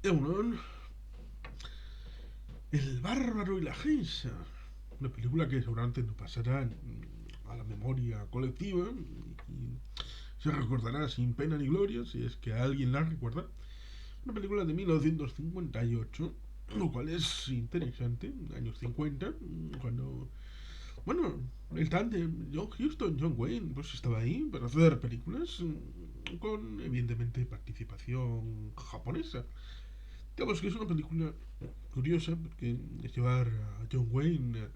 Euron, el bárbaro y la geisha. Una película que seguramente nos pasará a la memoria colectiva y se recordará sin pena ni gloria si es que alguien la recuerda. Una película de 1958, lo cual es interesante, años 50, cuando, bueno, el tándem John Huston, John Wayne, pues estaba ahí para hacer películas con, evidentemente, participación japonesa. Digamos que es una película curiosa porque es llevar a John Wayne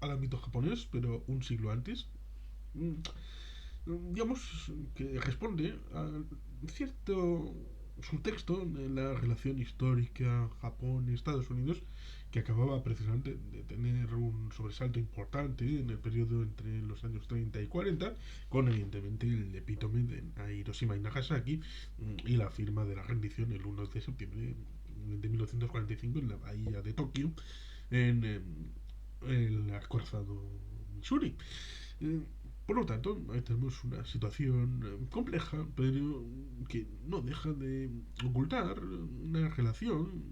al ámbito japonés, pero un siglo antes. Mm, Digamos que responde a cierto subtexto en la relación histórica Japón-Estados Unidos que acababa precisamente de tener un sobresalto importante en el periodo entre los años 30 y 40, con evidentemente el epítome de Hiroshima y Nagasaki y la firma de la rendición el 1 de septiembre de 1945 en la bahía de Tokio, en el acorazado Missouri. Eh, por lo tanto, ahí tenemos una situación compleja, pero que no deja de ocultar una relación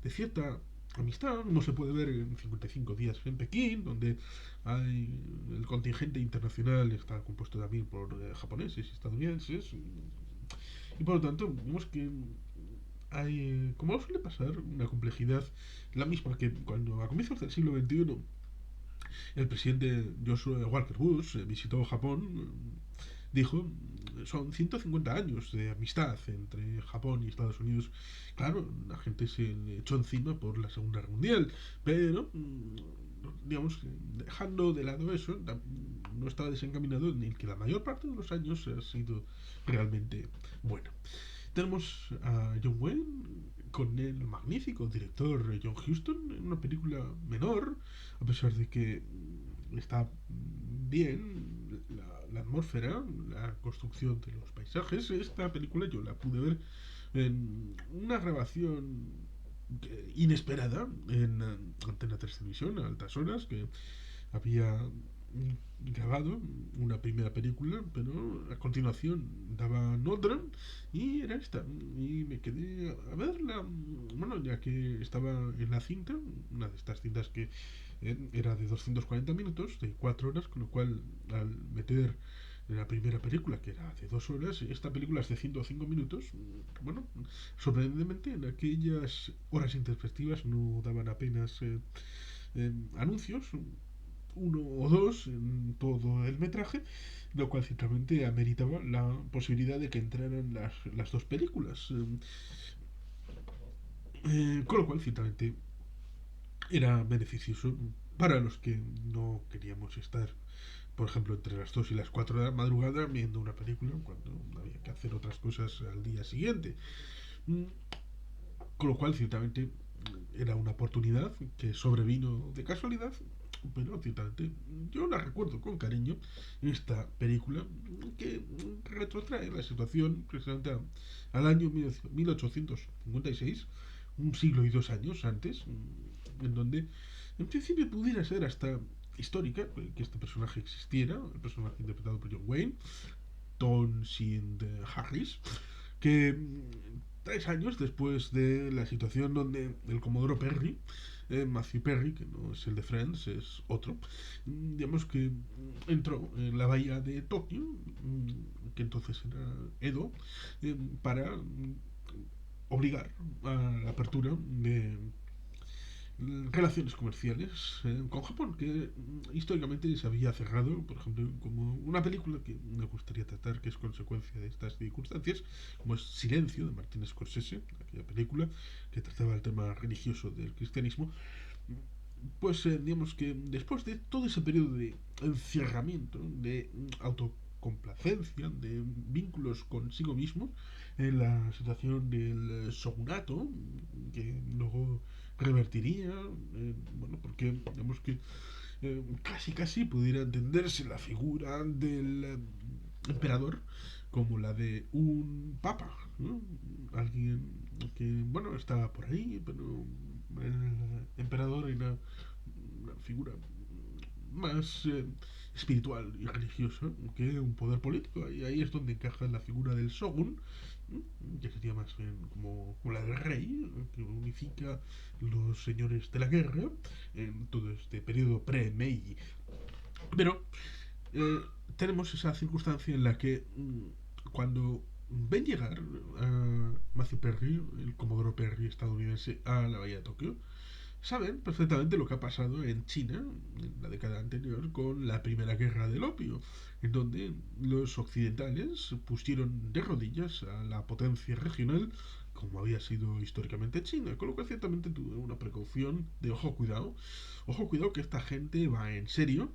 de cierta amistad, como se puede ver en 55 días en Pekín, donde hay el contingente internacional está compuesto también por japoneses y estadounidenses, y por lo tanto vemos que hay, como suele pasar, una complejidad la misma que cuando a comienzos del siglo XXI el presidente Joshua Walker Bush visitó Japón, dijo, son 150 años de amistad entre Japón y Estados Unidos. Claro, la gente se le echó encima por la Segunda Guerra Mundial, pero digamos, dejando de lado eso, no estaba desencaminado en el que la mayor parte de los años ha sido realmente bueno. Tenemos a John Wayne con el magnífico director John Huston en una película menor, a pesar de que está bien la atmósfera, la construcción de los paisajes. Esta película yo la pude ver en una grabación inesperada en Antena 3 Televisión a altas horas, que había grabado una primera película, pero a continuación daban otra y era esta. Y me quedé a verla, bueno, ya que estaba en la cinta, una de estas cintas que era de 240 minutos, de 4 horas, con lo cual al meter la primera película, que era de 2 horas, esta película es de 105 minutos. Bueno, sorprendentemente en aquellas horas introspectivas no daban apenas anuncios, uno o dos en todo el metraje, lo cual ciertamente ameritaba la posibilidad de que entraran las dos películas. Con lo cual, ciertamente, era beneficioso para los que no queríamos estar, por ejemplo, entre las 2 y las 4 de la madrugada viendo una película cuando había que hacer otras cosas al día siguiente. Mm, Con lo cual, ciertamente, era una oportunidad que sobrevino de casualidad, pero ciertamente yo la recuerdo con cariño, esta película que retrotrae la situación precisamente al año 1856, un siglo y 2 años antes, en donde en principio pudiera ser hasta histórica que este personaje existiera, el personaje interpretado por John Wayne, Tom Sind Harris, que 3 años después de la situación donde el Comodoro Perry, Matthew Perry, que no es el de Friends, es otro, digamos que entró en la bahía de Tokio, que entonces era Edo, para obligar a la apertura de relaciones comerciales con Japón, que históricamente se había cerrado, por ejemplo, como una película que me gustaría tratar, que es consecuencia de estas circunstancias, como es Silencio, de Martin Scorsese, aquella película que trataba el tema religioso del cristianismo. Pues digamos que después de todo ese periodo de encierramiento, de autocomplacencia, de vínculos consigo mismo, en la situación del shogunato, que luego revertiría, bueno, porque digamos que casi casi pudiera entenderse la figura del emperador como la de un papa, ¿no? Alguien que, bueno, estaba por ahí, pero el emperador era una figura más espiritual y religioso que un poder político. Y ahí es donde encaja la figura del shogun, que sería más bien como la del rey, que unifica los señores de la guerra en todo este periodo pre-Meiji. Pero eh, tenemos esa circunstancia en la que cuando ven llegar a Matthew Perry, el Comodoro Perry estadounidense, a la bahía de Tokio, saben perfectamente lo que ha pasado en China en la década anterior con la primera guerra del opio, en donde los occidentales pusieron de rodillas a la potencia regional como había sido históricamente China, con lo que ciertamente tuve una precaución de ojo cuidado que esta gente va en serio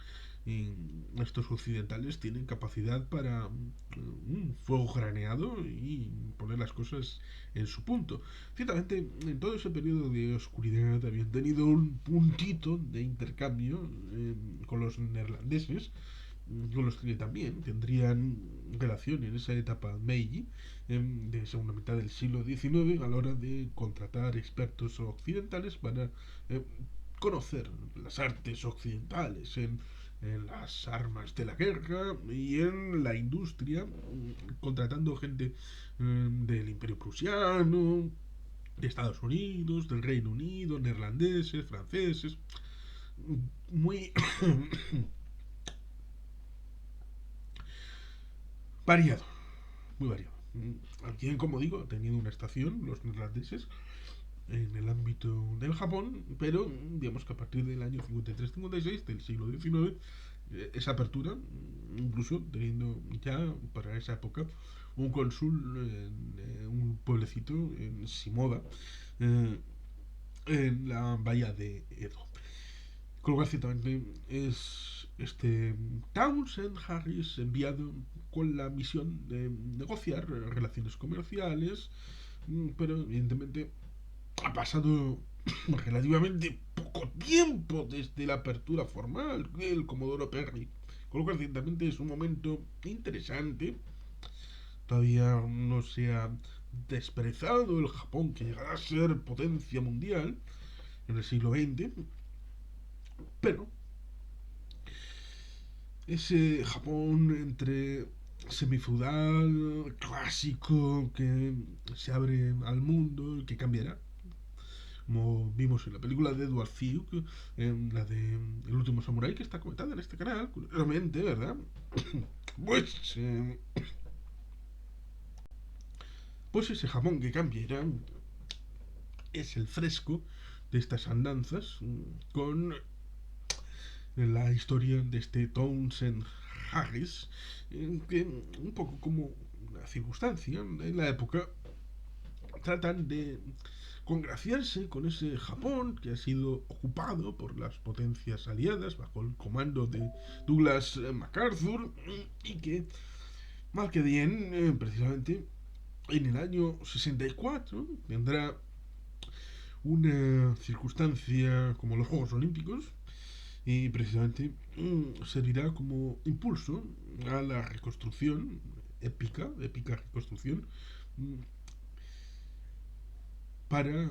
y estos occidentales tienen capacidad para un fuego craneado y poner las cosas en su punto. Ciertamente, en todo ese periodo de oscuridad habían tenido un puntito de intercambio con los neerlandeses, con los que también tendrían relación en esa etapa Meiji, de segunda mitad del siglo XIX, a la hora de contratar expertos occidentales para eh, conocer las artes occidentales en las armas de la guerra y en la industria, contratando gente del Imperio Prusiano, de Estados Unidos, del Reino Unido, neerlandeses, franceses, muy variado, muy variado. Aquí, como digo, teniendo una estación, los neerlandeses, en el ámbito del Japón, pero digamos que a partir del año 53-56 del siglo XIX, esa apertura, incluso teniendo ya para esa época un cónsul en un pueblecito en Shimoda, eh, en la bahía de Edo. Con lo cual, ciertamente, es este Townsend Harris enviado con la misión de negociar relaciones comerciales, pero evidentemente ha pasado relativamente poco tiempo desde la apertura formal del Comodoro Perry. Con lo cual, ciertamente, es un momento interesante. Todavía no se ha desprezado el Japón que llegará a ser potencia mundial en el siglo XX, pero ese Japón entre semifeudal, clásico, que se abre al mundo, que cambiará, como vimos en la película de Edward Fuke, en la de El último samurái, que está comentada en este canal, curiosamente, ¿verdad? Pues, pues ese Japón que cambiará es el fresco de estas andanzas con la historia de este Townsend Harris, que un poco como una circunstancia en la época tratan de congraciarse con ese Japón que ha sido ocupado por las potencias aliadas bajo el comando de Douglas MacArthur y que, mal que bien, precisamente en el año 64 tendrá una circunstancia como los Juegos Olímpicos y precisamente servirá como impulso a la reconstrucción épica reconstrucción mm, para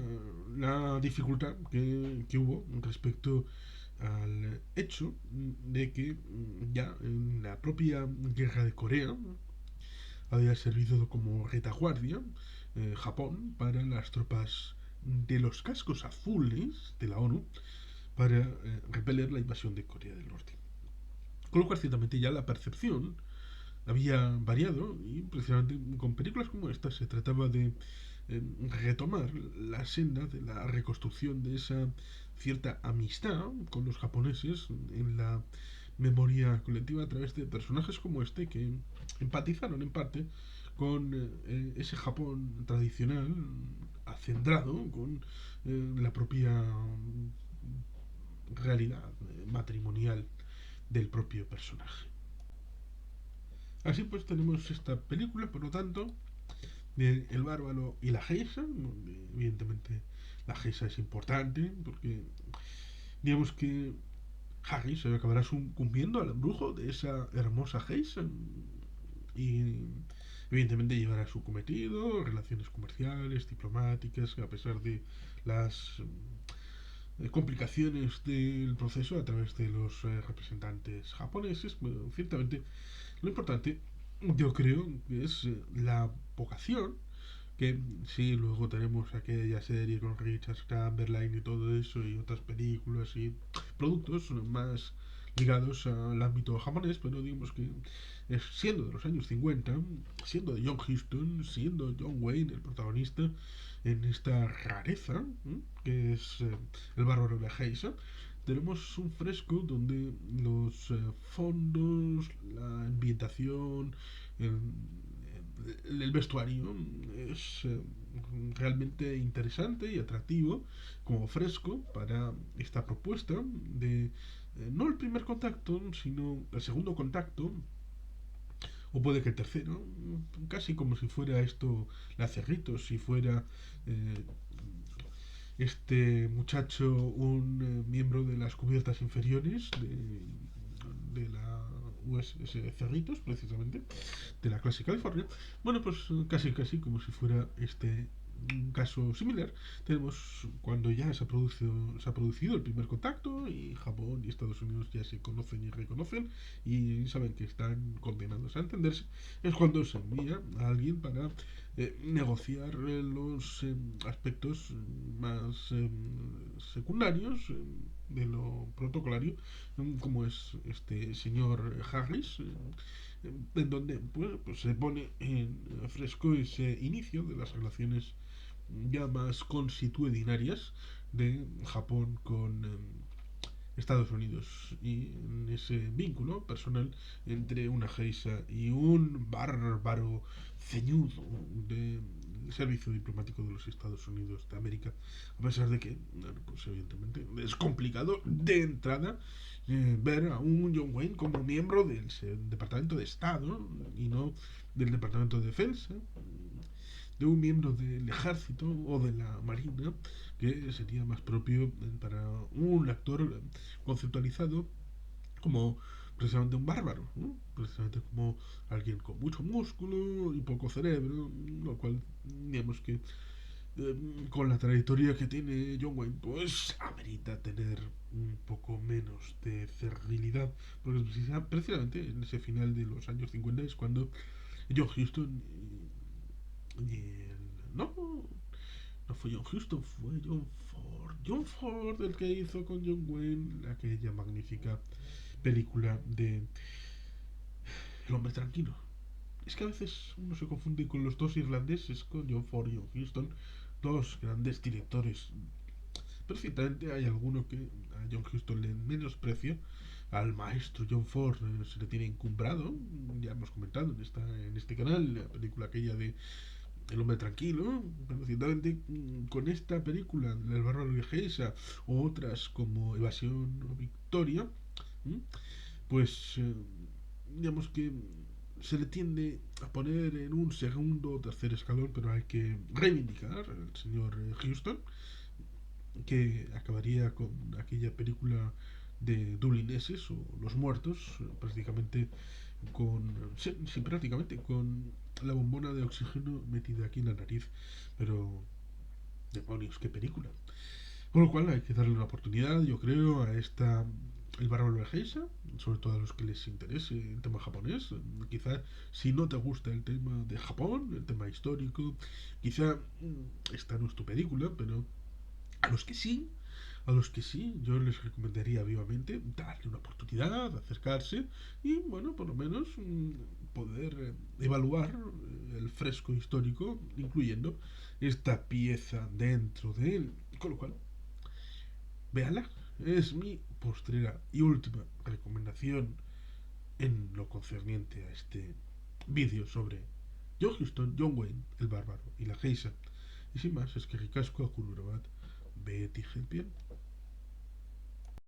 la dificultad que hubo respecto al hecho de que ya en la propia guerra de Corea había servido como retaguardia Japón para las tropas de los cascos azules de la ONU para repeler la invasión de Corea del Norte. Con lo cual, ciertamente, ya la percepción había variado y precisamente con películas como esta se trataba de retomar la senda de la reconstrucción de esa cierta amistad con los japoneses en la memoria colectiva a través de personajes como este que empatizaron en parte con ese Japón tradicional acendrado con la propia realidad matrimonial del propio personaje. Así pues tenemos esta película, por lo tanto, de El Bárbaro y la Geisa, donde evidentemente la Geisa es importante, porque digamos que Harry se acabará sucumbiendo al embrujo de esa hermosa Geisa y evidentemente llevará a su cometido, relaciones comerciales, diplomáticas, a pesar de las complicaciones del proceso a través de los representantes japoneses. Bueno, ciertamente lo importante, yo creo, es la vocación, que sí, luego tenemos aquella serie con Richard Chamberlain y todo eso, y otras películas y productos más ligados al ámbito japonés, pero digamos que siendo de los años 50, siendo de John Huston, siendo John Wayne el protagonista en esta rareza, que es el bárbaro de Geisha, tenemos un fresco donde los fondos, la ambientación, el, el vestuario es realmente interesante y atractivo como fresco para esta propuesta de no el primer contacto, sino el segundo contacto, o puede que el tercero, casi como si fuera esto la Cerritos, si fuera eh, este muchacho un miembro de las cubiertas inferiores de la USS Cerritos, precisamente, de la clase California. Bueno, pues casi como si fuera este un caso similar. Tenemos cuando ya se ha producido el primer contacto y Japón y Estados Unidos ya se conocen y reconocen y saben que están condenados a entenderse, es cuando se envía a alguien para negociar los aspectos más secundarios de lo protocolario, como es este señor Harris, en donde pues se pone en fresco ese inicio de las relaciones ya más consuetudinarias de Japón con Estados Unidos y en ese vínculo personal entre una geisha y un bárbaro ceñudo del servicio diplomático de los Estados Unidos de América, a pesar de que, bueno, pues evidentemente es complicado de entrada ver a un John Wayne como miembro del Departamento de Estado y no del Departamento de Defensa, de un miembro del ejército o de la marina, que sería más propio para un actor conceptualizado como precisamente un bárbaro, ¿no? Precisamente como alguien con mucho músculo y poco cerebro, lo cual digamos que con la trayectoria que tiene John Wayne, pues amerita tener un poco menos de cerrilidad, porque precisamente en ese final de los años 50 es cuando John Huston no, no fue John Huston, fue John Ford. John Ford el que hizo con John Wayne aquella magnífica película de El hombre tranquilo. Es que a veces uno se confunde con los dos irlandeses, con John Ford y John Huston, dos grandes directores. Pero ciertamente hay alguno que a John Huston le menosprecia. Al maestro John Ford se le tiene encumbrado, ya hemos comentado en este canal, la película aquella de El hombre tranquilo, pero ciertamente con esta película, El barro de Geisha, o otras como Evasión o Victoria, pues digamos que se le tiende a poner en un segundo o tercer escalón, pero hay que reivindicar al señor Houston, que acabaría con aquella película de dublineses o Los Muertos, prácticamente con, sí, prácticamente con la bombona de oxígeno metida aquí en la nariz, pero demonios, qué película. Con lo cual hay que darle una oportunidad, yo creo, a esta el bárbaro de Geisha, sobre todo a los que les interese el tema japonés. Quizá si no te gusta el tema de Japón, el tema histórico, quizá esta no es tu película, pero a los que sí, yo les recomendaría vivamente darle una oportunidad, acercarse y, bueno, por lo menos poder evaluar el fresco histórico, incluyendo esta pieza dentro de él. Con lo cual, véala, es mi postrera y última recomendación en lo concerniente a este vídeo sobre John Huston, John Wayne, el bárbaro y la geisha. Y sin más, es que ricasco a Kulurabat, Betty Gelpien.